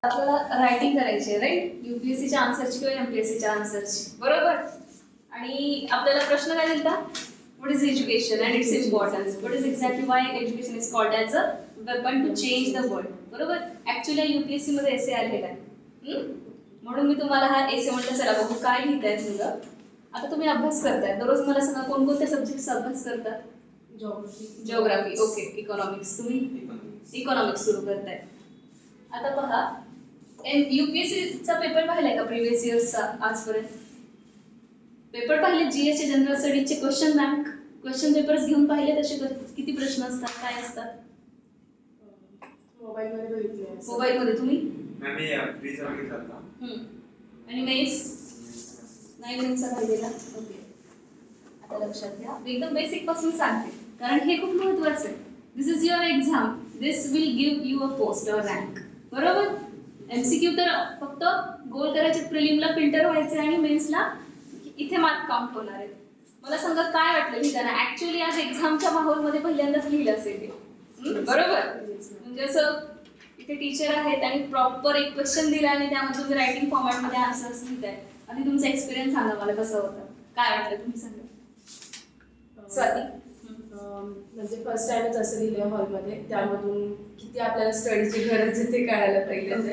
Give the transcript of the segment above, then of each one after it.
आपल्याला रायटिंग करायची आहे राईट, यूपीएससीच्या आन्सरची किंवा एमपीएससीच्या आन्सरची, बरोबर. आणि आपल्याला प्रश्न काय दिलता, what is education and its importance, what is exactly why education is called as a weapon to change the world, बरोबर. ऍक्च्युली यूपीएससी मध्ये एसे आलेला आहे, म्हणून मी तुम्हाला हा एसे म्हटलं चला बघू काय लिहितायत मुलं. आता तुम्ही अभ्यास करताय दररोज, मला सांगा कोणकोणत्या सब्जेक्टचा अभ्यास करतात. Geography, okay. इकॉनॉमिक्स, तुम्ही इकॉनॉमिक्स सुरू करताय. आता पहा, यूपीएससीचा पेपर पाहिलाय का प्रिव्हियस इयर्सचा आजपर्यंत? पेपर पाहिले, जीएसचे जनरल स्टडीजचे क्वेश्चन बँक, क्वेश्चन पेपर्स घेऊन पाहिले तसे किती प्रश्न असतात, काय असतात? मोबाईलमध्ये बघितले. मोबाईलमध्ये तुम्ही फ्रीज आणि मेस नाही मेन्सचा पाहिलेला, ओके. आता लक्षात घ्या, एकदम बेसिक पासून सांगते कारण हे खूप महत्त्वाचं आहे. This is your exam, this will give you a post or rank, बरोबर. एमसीक्यू तर फक्त गोल करायचे, प्रिलिमला फिल्टर व्हायचे आणि मेन्सला इथे मार्क काउंट होणार आहेत. मला सांगा काय वाटलं लिहिताना, ऍक्च्युअली आज एक्झामच्या माहोलमध्ये पहिल्यांदाच लिहिलं असेल ते, बरोबर. म्हणजे असं इथे टीचर आहेत आणि प्रॉपर एक क्वेश्चन दिला आणि त्यामध्ये तुम्ही रायटिंग फॉर्मॅटमध्ये आन्सर्स लिहिताय. आधी तुमचा एक्सपिरियन्स सांगा मला, कसं होतं, काय वाटलं तुम्ही सांगा. स्वाती, म्हणजे फर्स्ट टाइमच असं लिहिलं हॉलमध्ये, त्यामधून किती आपल्याला स्टडीची गरज आहे ते कळायला पाहिजे.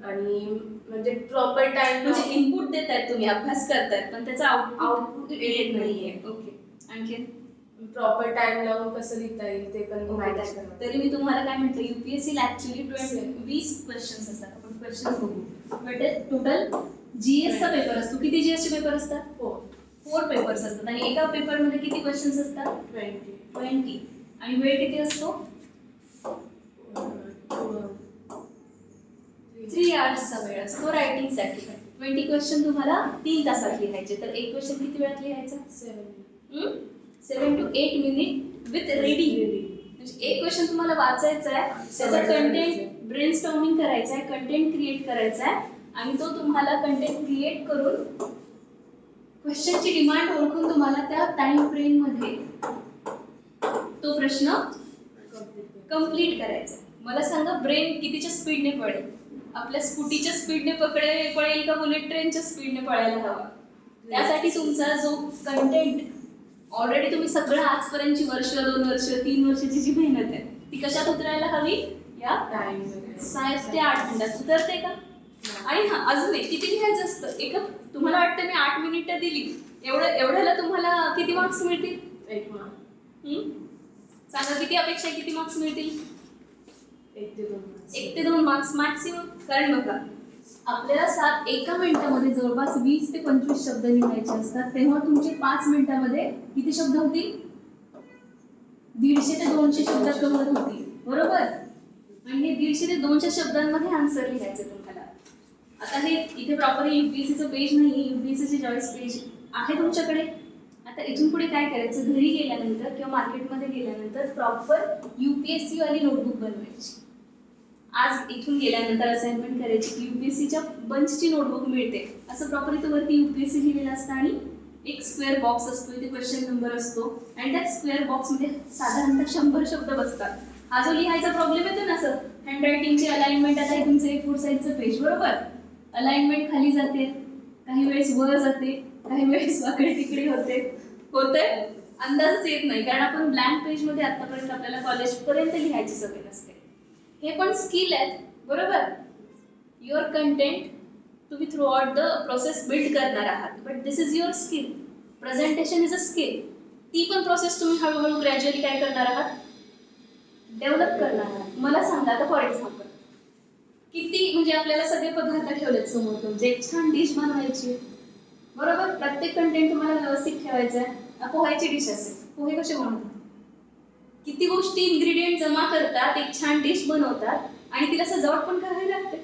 आणि म्हणजे प्रॉपर टाइम, म्हणजे इनपुट देतायत तुम्ही, अभ्यास करतायत पण त्याचा आउटपुट येत नाहीये, ओके. आणखी प्रॉपर टाइम लावून कसं लिहिता येईल ते पण मॅनेज करा. तरी मी तुम्हाला काय म्हटलं, यूपीएससीला ऍक्च्युली 20 क्वेश्चन्स असतात. आपण क्वेश्चन्स बघू. बट टोटल जीएसचा पेपर असतो, किती जीएसचे पेपर असतात? 4 पेपर्स असतात आणि एका पेपरमध्ये किती क्वेश्चन्स असतात? 20. आणि वेळ किती असतो? 3 आवर्सचा वेळ असतो रायटिंगसाठी. 20 क्वेश्चन तुम्हाला 3 तासात लिहायचे, तर एक क्वेश्चन किती वेळात लिहायचा? 7 to 8 मिनिट विथ रीडिंग. म्हणजे एक क्वेश्चन तुम्हाला वाचायचा आहे, त्याचा कंटेंट ब्रेनस्टॉर्मिंग करायचं आहे, कंटेंट क्रिएट करायचा आहे आणि तो तुम्हाला कंटेंट क्रिएट करून क्वेश्चनची डिमांड ओळखून तुम्हाला त्या टाइम फ्रेम मध्ये तो प्रश्न कंप्लीट करायचा. मला सांगा, ब्रेन कितीच्या स्पीडने पळेल? आपल्या स्कूटीच्या स्पीडने पळेल का बुलेट ट्रेनच्या स्पीडने पळायला हवा? त्यासाठी तुमचा जो कंटेंट ऑलरेडी तुम्ही सगळं आजपर्यंतची वर्ष, 2 वर्ष, 3 वर्षाची जी मेहनत आहे ती कशात उतरायला हवी? या 7 ते 8 मिनिटात उतरते का? आणि हा अजून एक किती लिहायचं असतं? एक तुम्हाला वाटतं मी 8 मिनिटं दिली, एवढ्याला तुम्हाला किती मार्क्स मिळतील? 1 मार्क. सांगा किती अपेक्षा, किती मार्क्स मिळतील? 1 ते 2 मार्क्स मॅक्सिमम. कारण बघा, आपल्याला एका मिनिटामध्ये जवळपास 20 ते 25 शब्द लिहायचे असतात, तेव्हा तुमचे 5 मिनिटामध्ये किती शब्द होतील? 150 ते 200 शब्द कव्हर होतील, बरोबर. आणि हे 150 ते 200 शब्दांमध्ये आन्सर लिहायचं तुम्हाला. आता हे इथे प्रॉपरली यूपीएससीचं पेज नाही, यूपीएससीचे चॉईस पेज आहे तुमच्याकडे. आता इथून पुढे काय करायचं, घरी गेल्यानंतर किंवा मार्केटमध्ये गेल्यानंतर प्रॉपर यूपीएससी वाली नोटबुक बनवायची. आज इथून गेल्यानंतर असाइनमेंट करायची की यूपीएससीच्या बंचची नोटबुक मिळते, असं प्रॉपर इथं वरती यूपीएससी लिहिलेलं असतं आणि एक स्क्वेअर बॉक्स असतो, इथे क्वेश्चन नंबर असतो आणि त्या स्क्वेअर बॉक्समध्ये साधारणतः 100 शब्द बसतात. हा जो लिहायचा प्रॉब्लेम येतो ना सर, हँडरायटिंगची अलाइनमेंट, आता हे तुमचं A4 साईजचं पेज, बरोबर. अलाइनमेंट खाली जाते, काही वेळेस वर जाते, काही वेळेस वाकडे तिकडे होते, अंदाजच येत नाही कारण आपण ब्लँक पेज मध्ये आतापर्यंत आपल्याला कॉलेजपर्यंत लिहायची सवय नसते. हे पण स्किल आहे, बरोबर. युअर कंटेंट तुम्ही through out the process build करणार आहात, but this is your skill. Presentation is a skill. ती पण प्रोसेस तुम्ही हळूहळू ग्रॅज्युअली काय करणार आहात? डेव्हलप करणार आहात. मला सांगा, आता फॉर एक्झाम्पल किती म्हणजे आपल्याला सगळे पदार्थ ठेवलेत समोर, तुमचे एक छान डिश बनवायची, बरोबर. प्रत्येक कंटेंट तुम्हाला व्यवस्थित ठेवायचं आहे. पोह्याची डिश असेल, पोहे कसे बनवतात? किती गोष्टी इन्ग्रेडियंट जमा करतात, एक छान डिश बनवतात आणि तिला सजावट पण करावी लागते,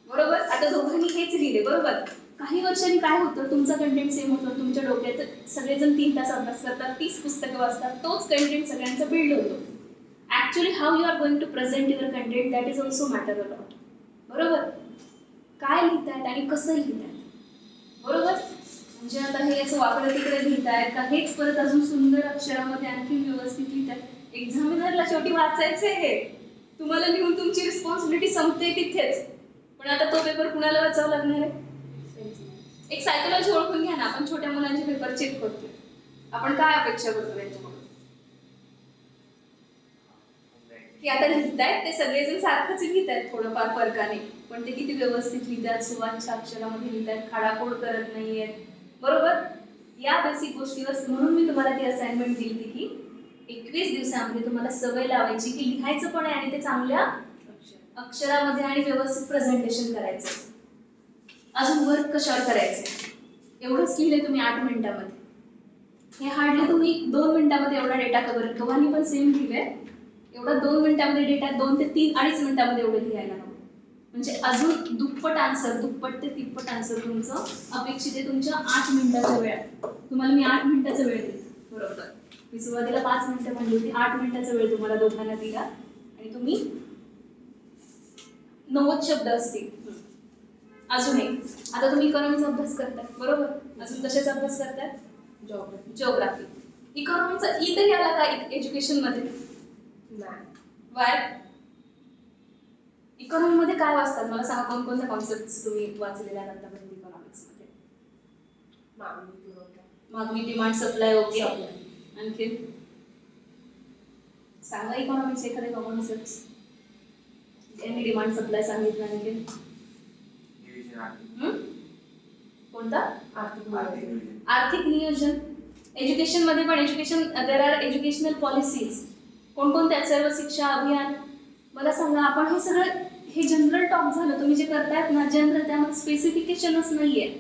बरोबर. आता दोघांनी हेच लिहिले, बरोबर. काही वर्षांनी काय होतं, तुमचा कंटेंट सेम होतो, तुमच्या डोक्यात सगळेजण 3 तास अभ्यास करतात, 30 पुस्तकं वाचतात, तोच कंटेंट सगळ्यांचा बिल्ड होतो. Actually how you are going to present your content, that is also matter a lot, बरोबर. काय लिहितायत आणि कसं लिहितायत, बरोबर. म्हणजे आता हे असं वाकडं तिकडे लिहितायत का, हेच परत अजून सुंदर अक्षरामध्ये आणखी व्यवस्थित लिहितायत. एक्झामिनरला शेवटी वाचायचं हे, तुम्हाला लिहून तुमची रिस्पॉन्सिबिलिटी संपते तिथेच. पण आता तो पेपर कुणाला वाचावा लागणार आहे? एक सायकोलॉजी ओळखून घ्या ना. आपण छोट्या मुलांचे पेपर चेक करतो, आपण काय अपेक्षा करतो त्यांच्याकडून? की आता लिहितायत ते सगळेजण सारखंच लिहितायत थोडंफार फरकाने, पण ते किती व्यवस्थित लिहितात, सुवाच्य अक्षरामध्ये लिहितात, खाडाखोड करत नाहीयेत, बरोबर? या बेसिक गोष्टीवर म्हणून मी तुम्हाला ती असाइनमेंट दिली होती की 21 दिवसांमध्ये तुम्हाला सवय लावायची की लिहायचं पण आहे आणि ते चांगल्या अक्षरामध्ये आणि व्यवस्थित प्रेझेंटेशन करायचं. अजून वर्क कशावर करायचं? एवढंच लिहिले तुम्ही 8 मिनिटामध्ये. हे हार्डली तुम्ही 2 मिनिटामध्ये एवढा डेटा कव्हर, दोघांनी पण सेम लिहिलंय, एवढा 2 मिनिटामध्ये डेटा 2 ते 3 अडीच मिनिटामध्ये एवढं लिहायला हवं. म्हणजे अजून दुप्पट आन्सर, दुप्पट ते तिप्पट आन्सर तुमचं अपेक्षित आहे तुमच्या 8 मिनिटाच्या वेळात. तुम्हाला मी 8 मिनिटाचा वेळ दिला, बरोबर? मी सुरुवातीला 5 मिनिटं म्हणली होती, 8 मिनिटाचा वेळ तुम्हाला दोघांना दिला आणि तुम्ही 90 शब्द असतील. अजून एक, आता तुम्ही इकॉनॉमीचा अभ्यास करताय, बरोबर? अजून कशाचा अभ्यास करताय? जिओग्राफी. इकॉनॉमीचा ई तरी आला का एज्युकेशन मध्ये? नाही. वाय? इकॉनॉमी मध्ये काय वाचतात मला सांगा, कोणकोणत्या कॉन्सेप्ट तुम्ही वाचलेल्या आतापर्यंत इकॉनॉमिक्स मध्ये? मागणी, डिमांड, सप्लाय. ओके, आणखी सांगा इकॉनॉमिक्स एखादे कॉन्सेप्ट. यांनी डिमांड सप्लाय सांगितलं, आणखी कोणता? आर्थिक नियोजन. एज्युकेशन मध्ये पण education, there are educational policies. कोणकोणत्या? सर्व शिक्षा अभियान. मला सांगा, आपण हे सगळं, हे जनरल टॉक झालं, तुम्ही जे करतायत ना जनरल, त्यामध्ये स्पेसिफिकेशनच नाहीये.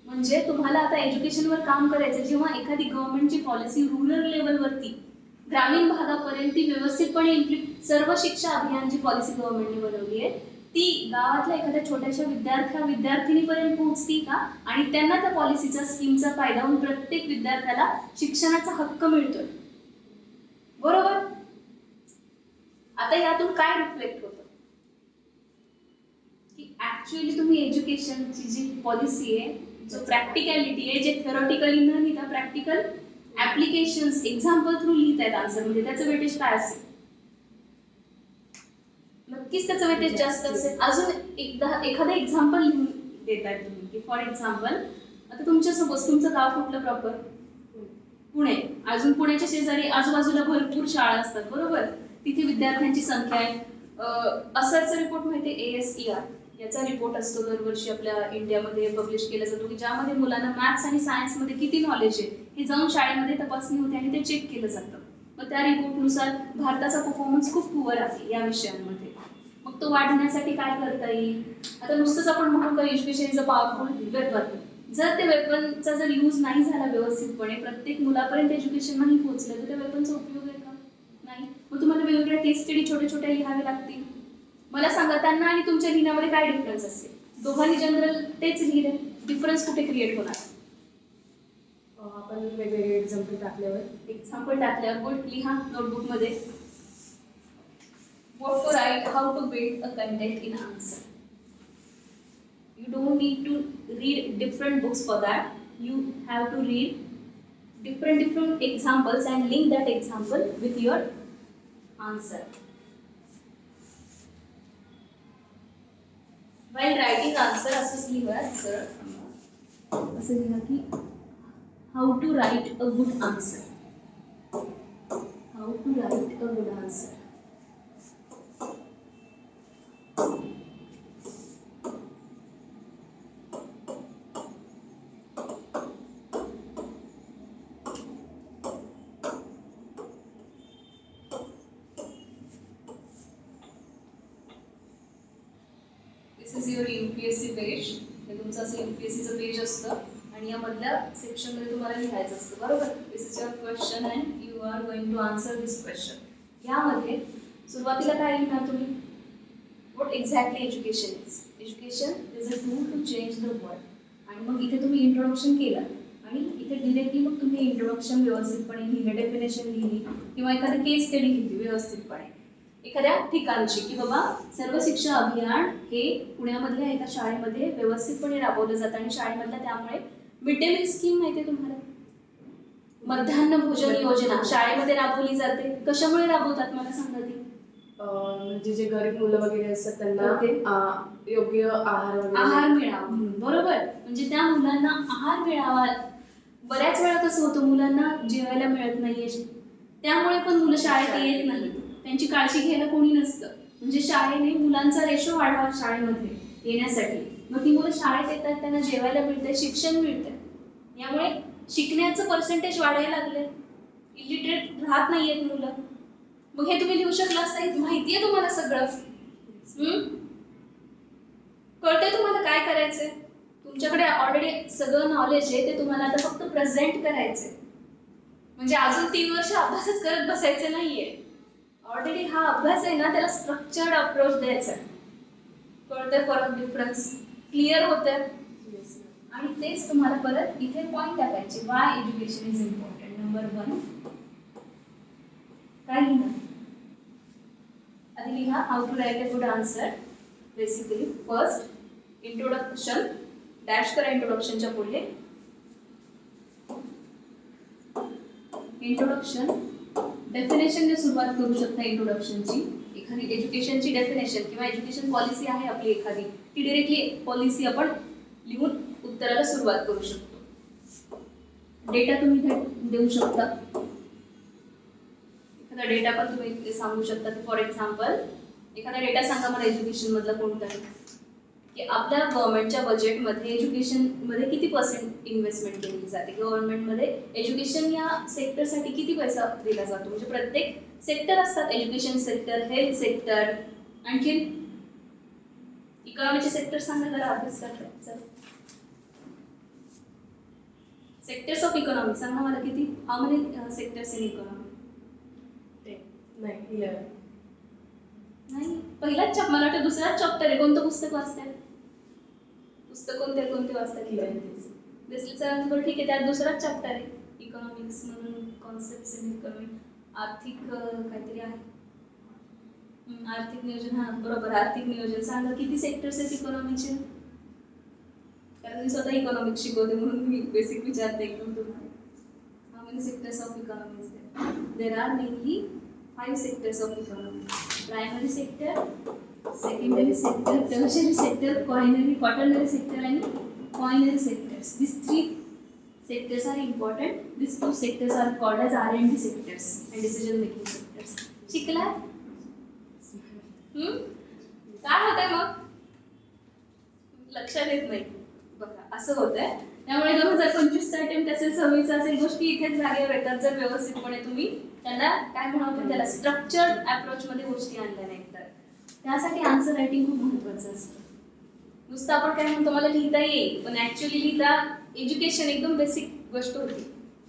म्हणजे तुम्हाला आता एज्युकेशनवर काम करायचं, जेव्हा एखादी गव्हर्नमेंटची पॉलिसी रुरल लेवलवरती, ग्रामीण भागापर्यंत ती व्यवस्थितपणे सर्व शिक्षा अभियान जी पॉलिसी गव्हर्नमेंटने बनवली आहे ती गावातल्या एखाद्या छोट्याशा विद्यार्थिनीपर्यंत पोहोचती का? आणि त्यांना त्या पॉलिसीचा, स्कीमचा फायदा होऊन प्रत्येक विद्यार्थ्याला शिक्षणाचा हक्क मिळतोय, बरोबर? आता यातून काय रिफ्लेक्ट होतं की ऍक्च्युअली तुम्ही एज्युकेशनची जी पॉलिसी आहे, जो प्रॅक्टिकॅलिटी आहे, जे थेरॉटिकली न लिहिता प्रॅक्टिकल ऍप्लिकेशन्स, एक्झाम्पल थ्रू लिहितायत आन्सर, म्हणजे त्याचं वेटेज काय असेल? नक्कीच त्याचं वेटेज जास्त असेल. अजून एखादं एक्झाम्पल लिहून देताय तुम्ही की फॉर एक्झाम्पल, आता तुमच्या सपोज तुमचं गाव कुठलं प्रॉपर? पुणे. अजून पुण्याच्या शेजारी आजूबाजूला भरपूर शाळा असतात, बरोबर? तिथे विद्यार्थ्यांची संख्या आहे. असाच रिपोर्ट माहिती आहे, ASER याचा रिपोर्ट असतो दरवर्षी आपल्या इंडियामध्ये पब्लिश केला जातो, की ज्यामध्ये मुलांना मॅथ्स आणि सायन्समध्ये किती नॉलेज आहे हे जाऊन शाळेमध्ये तपासणी होते आणि ते चेक केलं जातं. मग त्या रिपोर्टनुसार भारताचा परफॉर्मन्स खूप पुअर आहे या विषयांमध्ये. मग तो वाढवण्यासाठी काय करता येईल? आता नुसतंच आपण म्हणू का education is a powerful weapon? जर ते वेपनचा जर यूज नाही झाला व्यवस्थितपणे, प्रत्येक मुलापर्यंत एज्युकेशन नाही पोहोचलं, तर त्या वेपनचा उपयोग आहे का? नाही. मग तुम्हाला वेगवेगळ्या केस स्टडी छोटे छोटे लिहावे लागतील. मला सांगा, त्यांना आणि तुमच्या लिहिण्यामध्ये काय डिफरन्स असेल? दोघांनी जनरल तेच लिहिले, डिफरन्स कुठे क्रिएट होणार? आपण वेगवेगळे एक्झाम्पल टाकल्यावर गुड, लिहा नोटबुकमध्ये. What to write, how to build a content in answer. You don't need to read different books for that. You have to read different examples and link that example with your answer. While writing answer, असंच लिहा सरळ. असं लिहा की how to write a good answer. How to write a good answer. This is your UPSC page. हे तुमचं असं UPSCचं page असतं आणि या मधल्या सेक्शनमध्ये तुम्हाला लिहायचं असतं, बरोबर? This is your question and you are going to answer this question. यामध्ये सुरुवातीला काय लिहिणार तुम्ही? What exactly education is? Education is a tool to change the world. आणि मग इथे तुम्ही इंट्रोडक्शन केलं आणि इथे डिरेक्टली मग तुम्ही इंट्रोडक्शन व्यवस्थितपणे लिहिलं, डेफिनेशन लिहिली किंवा एखादी केस स्टडी लिहिली व्यवस्थितपणे एखाद्या ठिकाणची, की बाबा सर्व शिक्षा अभियान हे पुण्यामधल्या एका शाळेमध्ये व्यवस्थितपणे राबवलं जातं आणि शाळेमधल्या त्यामुळे मिड डे मील स्कीम माहिती आहे तुम्हाला? मध्यान्ह भोजन योजना शाळेमध्ये राबवली जाते. कशामुळे राबवतात मला सांगा ती? म्हणजे जे गरीब मुलं वगैरे असतात त्यांना ओके. योग्य आहार वगैरे आहार मिळावा, बरोबर. म्हणजे त्या मुलांना आहार मिळावा. बऱ्याच वेळा कसं होतं, मुलांना जेवायला मिळत नाहीये, त्यामुळे पण मुलं शाळेत येत नाही. त्यांची काळजी घ्यायला कोणी नसतं. म्हणजे शाळेने मुलांचा रेशो वाढवा शाळेमध्ये येण्यासाठी. मग ती मुलं शाळेत येतात, त्यांना जेवायला मिळतंय, शिक्षण मिळतंय. यामुळे शिकण्याचं पर्सेंटेज वाढायला लागले. इलिटरेट राहत नाहीयेत मुलं. मग हे तुम्ही लिहू शकला असता, माहितीये तुम्हाला सगळं. कळतंय तुम्हाला काय करायचंय. तुमच्याकडे ऑलरेडी सगळं नॉलेज आहे, ते तुम्हाला आता फक्त प्रेझेंट करायचंय. म्हणजे अजून 3 वर्ष अभ्यासच करत बसायचं नाहीये. ऑलरेडी हा अभ्यास आहे ना, त्याला स्ट्रक्चर्ड अप्रोच द्यायचा आहे. कळतंय फरक, डिफरन्स क्लिअर होतंय. आणि तेच तुम्हाला परत इथे पॉइंट टाकायचे. Why education is important. Number 1 काय लिहिणार? आधी लिहा how to write a good answer. Basically first introduction, dash करा इंट्रोडक्शनच्या पुढे. इंट्रोडक्शन डेफिनेशनने सुरुवात करू शकता. इंट्रोडक्शनची एखादी एज्युकेशनची डेफिनेशन किंवा एज्युकेशन पॉलिसी आहे आपली एखादी, ती डायरेक्टली पॉलिसी आपण लिहून उत्तराला सुरुवात करू शकतो. डेटा तुम्ही इथे देऊ शकता. एखादा डेटा पण तुम्ही सांगू शकता. फॉर एक्झाम्पल एखादा डेटा सांगा मला एज्युकेशन मधला कोणताही, की आपल्या गव्हर्नमेंटच्या बजेटमध्ये एज्युकेशनमध्ये किती % इन्व्हेस्टमेंट केली जाते. गव्हर्नमेंटमध्ये एज्युकेशन या सेक्टरसाठी किती पैसा दिला जातो. म्हणजे प्रत्येक सेक्टर असतात, एज्युकेशन सेक्टर, हेल्थ सेक्टर, आणखी इकॉनॉमीचे सेक्टर सांगा जरा अभ्यास करतात. सेक्टर्स ऑफ इकॉनॉमी सांगा मला किती, how many sectors in economy. नाही 11. नाही, पहिलाच चॅप्टर, मला वाटतं दुसराच चॅप्टर आहे. कोणतं पुस्तक वाचताय? पुस्तक कोणते वाचताय? दिसले सरांचं. बरं ठीक आहे, त्यात दुसराच चॅप्टर आहे इकॉनॉमिक्स म्हणून, कॉन्सेप्ट्स इन इकॉनॉमी, आर्थिक काहीतरी आहे. आर्थिक नियोजन, हा बरोबर, आर्थिक नियोजन. सांगा किती सेक्टर्स आहेत इकॉनॉमीचे. कारण मी स्वतः इकॉनॉमिक्स शिकवते म्हणून मी बेसिक विचारते एकदम तुम्हाला. How many sectors of economy is there? There are mainly 5 sectors of economy. Primary sector, secondary sector, tertiary sector, quaternary sector आणि quinary sectors. These 3 sectors are important. These 2 sectors are called as R&D sectors and decision making sectors. शिकलाय? काय होतंय मग? लक्षात येत नाही. बघा असं होतंय. त्यामुळे 2025चा अटेम्प्ट असेल, 26चा असेल, गोष्टी इथेच जागेवर येतात जर व्यवस्थितपणे तुम्ही त्यांना काय म्हणतो, त्याला स्ट्रक्चर्ड अप्रोच मध्ये गोष्टी आणल्या नाहीत तर. त्यासाठी आन्सर रायटिंग खूप महत्त्वाचं असतं. नुसतं आपण काय म्हणतो मला लिहिता येईल, पण ऍक्च्युअली लिहिता एज्युकेशन एकदम बेसिक गोष्ट होती.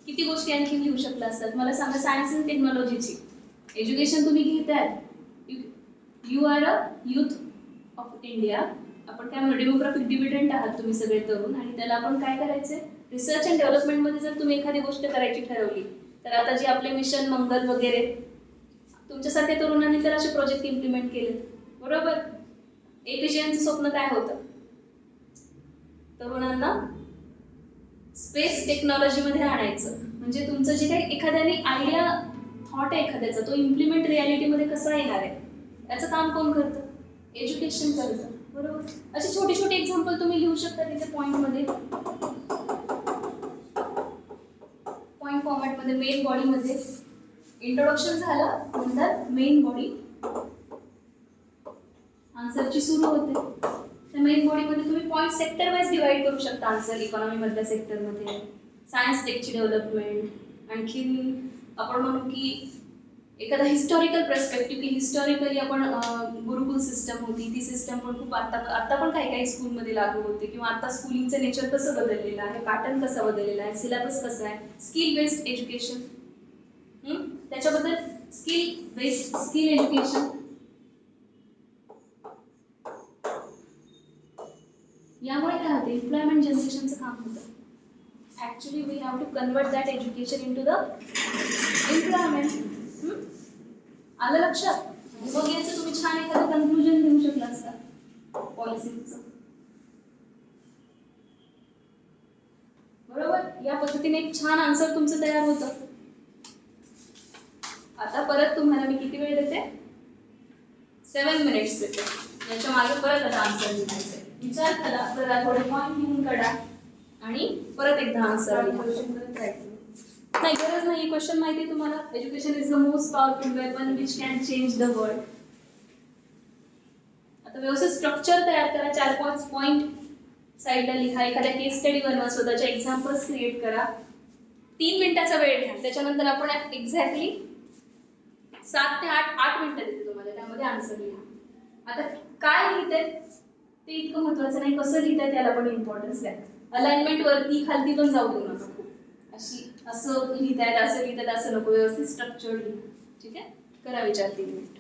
किती गोष्टी आणखी लिहू शकला असतात. मला सांगा सायन्स अँड टेक्नॉलॉजीची एज्युकेशन तुम्ही घेताय. You are a youth of India. आपण काय म्हणतो, डेमोग्राफिक डिव्हिडंड आहात तुम्ही सगळे तरुण, आणि त्याला आपण काय करायचंय, रिसर्च अँड डेव्हलपमेंटमध्ये जर तुम्ही एखादी गोष्ट करायची ठरवली, तर आता जे आपले मिशन मंगल वगैरे, तुमच्यासारख्या तरुणांनी तर असे प्रोजेक्ट इम्प्लिमेंट केले, बरोबर. एपीजेंचं स्वप्न काय होतं, तरुणांना स्पेस टेक्नॉलॉजीमध्ये आणायचं. म्हणजे तुमचं जे काही एखाद्याने आयडिया, थॉट आहे एखाद्याचा, तो इम्प्लिमेंट रियालिटीमध्ये कसा येणार आहे, याचं काम कोण करतं, एज्युकेशन करतं, बरोबर. अशी छोटी छोटी एक्झाम्पल तुम्ही लिहू शकता तिथे पॉईंटमध्ये. पॉईंट फॉर्मॅटमध्ये मेन बॉडीमध्ये इंट्रोडक्शन झालं, नंतर मेन बॉडी आन्सरची सुरू होते. त्या मेन बॉडीमध्ये तुम्ही पॉईंट सेक्टर वाईज डिवाइड करू शकता आन्सर. इकॉनॉमी मधल्या सेक्टरमध्ये सायन्स टेकची डेव्हलपमेंट, आणखीन आपण म्हणू की एखादा हिस्टॉरिकल पर्स्पेक्टिव्ह, की हिस्टॉरिकली आपण गुरुकुल सिस्टम होती, ती सिस्टम पण खूप आता पण काही काही स्कूलमध्ये लागू होते, किंवा आता स्कूलिंगचं नेचर कसं बदललेलं आहे, पॅटर्न कसा बदललेला आहे, सिलेबस कसं आहे, स्किल बेस्ड एज्युकेशन, त्याच्याबद्दल स्किल बेस्ड स्किल एज्युकेशन. यामुळे काय होतं, एम्प्लॉयमेंट जनरेशनचं काम होतं. Actually we have to convert that education into the employment. आलं लक्षात. मग याचं तुम्ही छान एखादं कन्क्लुजन देऊ शकला असता पॉलिसीचं, बरोबर. या पद्धतीने एक छान आन्सर तुमचं तयार होतं. आता परत तुम्हाला मी किती वेळ देते, 7 मिनिट्स प्रिपेअर. याच्या मागे परत आता आन्सर लिहायचं. विचार करा, परत थोडे पॉईंट लिहून काढा आणि परत एकदा आन्सर लिहा. क्वेश्चन करत राहायचं. नाही, गरज नाही. क्वेश्चन माहिती आहे तुम्हाला. Education is the most powerful weapon which can change the world. आता व्यवस्थित स्ट्रक्चर तयार करा. 4-5 पॉईंट साईडला लिहा. एखाद्या केस स्टडी बनवा. स्वतःच्या एक्झाम्पल्स क्रिएट करा. 3 मिनिटाचा वेळ घ्या. त्याच्यानंतर आपण एक्झॅक्टली 7 ते 8 मिनिटं देते तुम्हाला. त्यामध्ये आन्सर लिहा. आता काय लिहिते ते इतकं महत्त्वाचं नाही, कसं लिहिताय त्याला पण इम्पॉर्टन्स द्या. अलाइनमेंट वरती खालती पण जाऊ देऊ नका. असं लिहितायत, असं लिहितायत असं नको. व्यवस्थित स्ट्रक्चर लिहा. ठीक आहे, करा विचार 3 मिनिट.